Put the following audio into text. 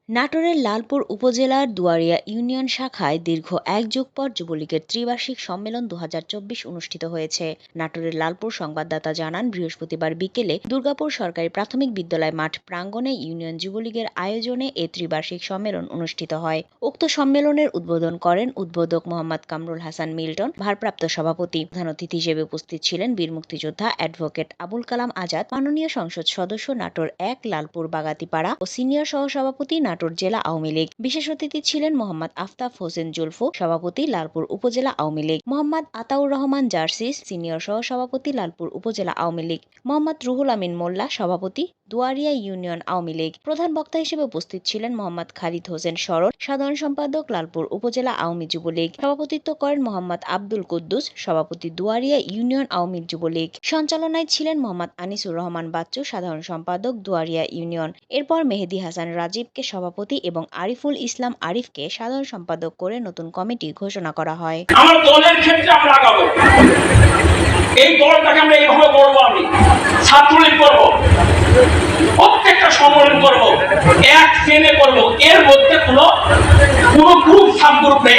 নাটোরের লালপুর উপজেলার দুয়ারিয়া ইউনিয়ন শাখায় দীর্ঘ এক যুগ পর যুবলীগের ত্রিবার্ষিক সম্মেলন ২০২৪ অনুষ্ঠিত হয়েছে। নাটোরের লালপুর সংবাদদাতা জানান, বৃহস্পতিবার বিকেলে দুর্গাপুর সরকারি প্রাথমিক বিদ্যালয় মাঠ প্রাঙ্গণে ইউনিয়ন যুবলীগের আয়োজনে এ ত্রিবার্ষিক সম্মেলন অনুষ্ঠিত হয়। উক্ত সম্মেলনের উদ্বোধন করেন উদ্বোধক মোহাম্মদ কামরুল হাসান মিল্টন, ভারপ্রাপ্ত সভাপতি। প্রধান অতিথি হিসেবে উপস্থিত ছিলেন বীর মুক্তিযোদ্ধা অ্যাডভোকেট আবুল কালাম আজাদ, মাননীয় সংসদ সদস্য নাটোর ১ লালপুর বাগাতিপাড়া ও সিনিয়র সহসভাপতি নাটোর জেলা আওয়ামী লীগ। বিশেষ অতিথি ছিলেন মোহাম্মদ আফতাব হোসেন জুলফু, সভাপতি লালপুর উপজেলা আওয়ামী লীগ। মোহাম্মদ আতাউর রহমান জার্সিস, সিনিয়র সহসভাপতি লালপুর উপজেলা আওয়ামী লীগ। মোহাম্মদ রুহুল আমিন মোল্লা, সভাপতি দুয়ারিয়া ইউনিয়ন আওয়ামী লীগ। প্রধান বক্তা হিসেবে উপস্থিত ছিলেন মোহাম্মদ খালিদ হোসেন সরল, সাধারণ সম্পাদক লালপুর উপজেলা আওয়ামী যুবলীগ। সভাপতিত্ব করেন মোহাম্মদ আব্দুল কুদ্দুস, সভাপতি দুয়ারিয়া ইউনিয়ন আওয়ামী যুবলীগ। সঞ্চালনায় ছিলেন মোহাম্মদ আনিসুর রহমান বাচ্চু, সাধারণ সম্পাদক দুয়ারিয়া ইউনিয়ন। এরপর মেহেদী হাসান রাজীবকে সভাপতি এবং আরিফুল ইসলাম আরিফকে সাধারণ সম্পাদক করে নতুন কমিটি ঘোষণা করা হয়। আমার দলের ক্ষেত্রে আমরা আগাবো, এই দলটাকে আমরা এইভাবে বলবো, আমি ছাত্রলীগ করবো, প্রত্যেকটা সম্মেলন করবো, এক ট্রেনে করবো, এর মধ্যে কোনো গ্রুপ সাব গ্রুপ নেই,